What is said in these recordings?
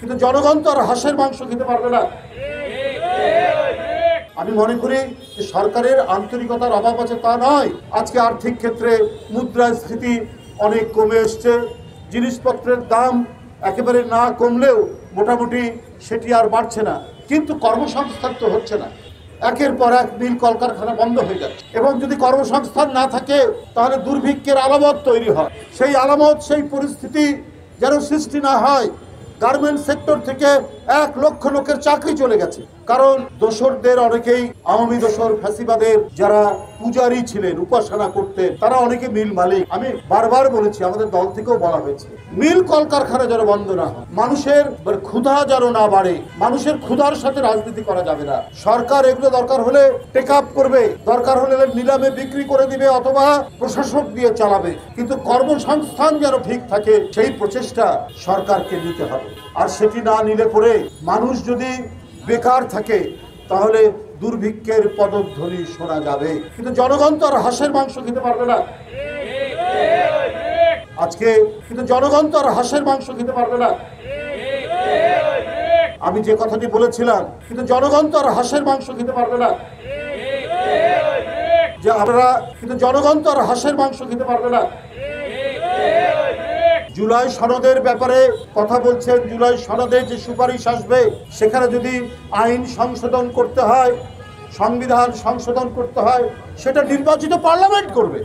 কিন্তু জনগণ তো আর হাঁসের মাংস খেতে পারবে না। আমি মনে করি যে সরকারের আন্তরিকতার অভাব আছে তা নয়। আজকে আর্থিক ক্ষেত্রে মুদ্রাস্ফীতি অনেক কমে এসছে, জিনিসপত্রের দাম একেবারে না কমলেও মোটামুটি সেটি আর বাড়ছে না, কিন্তু কর্মসংস্থান তো হচ্ছে না। একের পর এক মিল কলকারখানা বন্ধ হয়ে যাচ্ছে, এবং যদি কর্মসংস্থান না থাকে তাহলে দুর্ভিক্ষের আলামত তৈরি হয়। সেই আলামত, সেই পরিস্থিতি যেন সৃষ্টি না হয়। গার্মেন্টস সেক্টর থেকে 1 লক্ষ লোকের চাকরি চলে গেছে, কারণ দোসরদের অনেকেই আওয়ামী দোসর ফ্যাসিবাদের যারা পূজারী ছিলেন, উপাসনা করতেন, তারা অনেকে মিল মালিক। আমি বারবার বলেছি, আমাদের দল থেকেও বলা হয়েছে, মিল কলকারখানা যেন বন্ধ না হয়, মানুষের ক্ষুধা যেন না বাড়ে, মানুষের ক্ষুধার সাথে রাজনীতি করা যাবে না। সরকার এগুলো দরকার হলে টেক আপ করবে, দরকার হলে নিলামে বিক্রি করে দিবে অথবা প্রশাসক দিয়ে চালাবে, কিন্তু কর্মসংস্থান যেন ঠিক থাকে সেই প্রচেষ্টা সরকারকে নিতে হবে। আর সেটি না নিলে পরে মানুষ যদি বেকার থাকে তাহলে দুর্ভিক্ষের পদধ্বনি শোনা যাবে, কিন্তু জনগণ তো আর হাঁসের মাংস খেতে পারবে না আজকে, কিন্তু জনগণ তো আর হাঁসের মাংস খেতে পারবে না। আমি যে কথাটি বলেছিলাম, কিন্তু জনগণ তো আর হাঁসের মাংস খেতে পারবে না, যে আপনারা, কিন্তু জনগণ তো আর হাঁসের মাংস খেতে পারবে না। জুলাই সনদের ব্যাপারে কথা বলছেন, জুলাই সনদে যে সুপারিশ আসবে সেখানে যদি আইন সংশোধন করতে হয়, সংবিধান সংশোধন করতে হয়, সেটা নির্বাচিত পার্লামেন্ট করবে।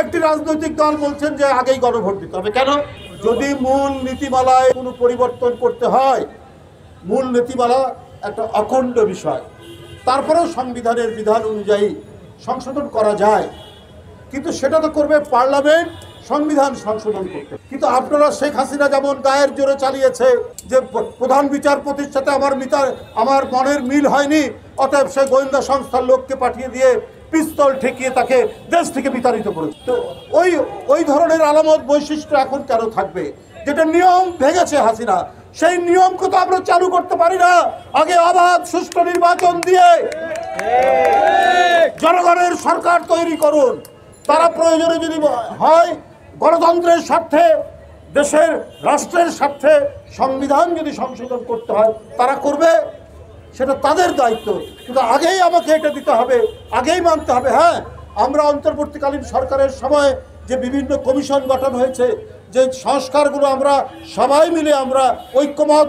একটি রাজনৈতিক দল বলছেন যে আগেই গণভোট দিতে হবে। কেন? যদি মূল নীতিমালায় কোনো পরিবর্তন করতে হয়, মূল নীতিমালা একটা অখণ্ড বিষয়, তারপরেও সংবিধানের বিধান অনুযায়ী সংশোধন করা যায়, কিন্তু সেটা তো করবে পার্লামেন্ট সংবিধান সংশোধন করতে। কিন্তু আপনারা শেখ হাসিনা যেমন গায়ের জোরে চালিয়েছে যে প্রধান বিচারপতির সাথে আমার মনের মিল হয়নি, অতএব সে গোয়েন্দা সংস্থার লোককে পাঠিয়ে দিয়ে পিস্তল ঠেকিয়ে তাকে দেশ থেকে বিতাড়িত করেছে। তো ওই ধরনের আলামত বৈশিষ্ট্য এখন কেন থাকবে? যেটা নিয়ম ভেঙেছে হাসিনা, সেই নিয়মকে তো আমরা চালু করতে পারি না। আগে অবাধ সুষ্ঠু নির্বাচন দিয়ে জনগণের সরকার তৈরি করুন। তারা প্রয়োজনে যদি হয় গণতন্ত্রের স্বার্থে, দেশের রাষ্ট্রের স্বার্থে সংবিধান যদি সংশোধন করতে হয় তারা করবে, সেটা তাদের দায়িত্ব। কিন্তু আগেই আমাকে এটা দিতে হবে, আগেই মানতে হবে। হ্যাঁ, আমরা অন্তর্বর্তীকালীন সরকারের সময় যে বিভিন্ন কমিশন গঠন হয়েছে, যে সংস্কারগুলো আমরা সবাই মিলে আমরা ঐক্যমত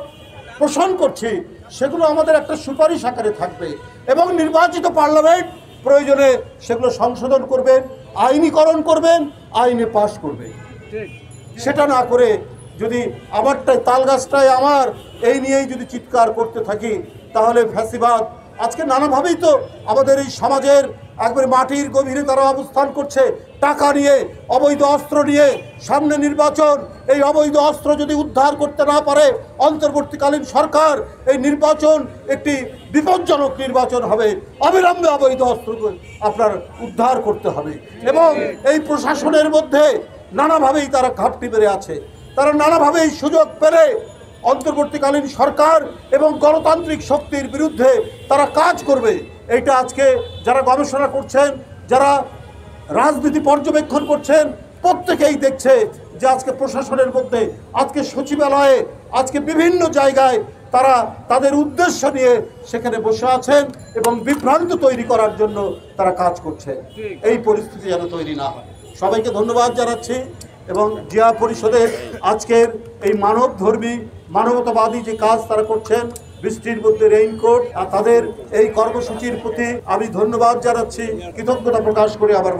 পোষণ করছি, সেগুলো আমাদের একটা সুপারিশ আকারে থাকবে, এবং নির্বাচিত পার্লামেন্ট প্রয়োজনে সেগুলো সংশোধন করবেন, আইনীকরণ করবেন, আইনে পাশ করবে। সেটা না করে যদি আমারটাই তালগাছটাই আমার এই নিয়েই যদি চিৎকার করতে থাকি তাহলে ফ্যাসিবাদ আজকে নানাভাবেই তো আমাদের এই সমাজের একবারে মাটির গভীরে তারা অবস্থান করছে। টাকা নিয়ে, অবৈধ অস্ত্র নিয়ে, সামনে নির্বাচন, এই অবৈধ অস্ত্র যদি উদ্ধার করতে না পারে অন্তর্বর্তীকালীন সরকার, এই নির্বাচন একটি বিপজ্জনক নির্বাচন হবে। অবিলম্বে অবৈধ অস্ত্র আপনার উদ্ধার করতে হবে। এবং এই প্রশাসনের মধ্যে নানাভাবেই তারা ঘাপটি মেরে আছে, তারা নানাভাবেই সুযোগ পেলে অন্তর্বর্তীকালীন সরকার এবং গণতান্ত্রিক শক্তির বিরুদ্ধে তারা কাজ করবে। এইটা আজকে যারা গবেষণা করছেন, যারা রাজনীতি পর্যবেক্ষণ করছেন, প্রত্যেকেই দেখছে যে আজকে প্রশাসনের মধ্যে, আজকে সচিবালয়ে, আজকে বিভিন্ন জায়গায় তারা তাদের উদ্দেশ্য নিয়ে সেখানে বসে আছেন এবং বিভ্রান্ত তৈরি করার জন্য তারা কাজ করছে। এই পরিস্থিতি যেন তৈরি না হয়। সবাইকে ধন্যবাদ জানাচ্ছি, এবং জিয়া পরিষদের আজকের এই মানবধর্মী, মানবতাবাদী যে কাজ তারা করছেন, বৃষ্টির মধ্যে রেইনকোট, আর তাদের এই কর্মসূচির প্রতি আমি ধন্যবাদ জানাচ্ছি, কৃতজ্ঞতা প্রকাশ করে আবার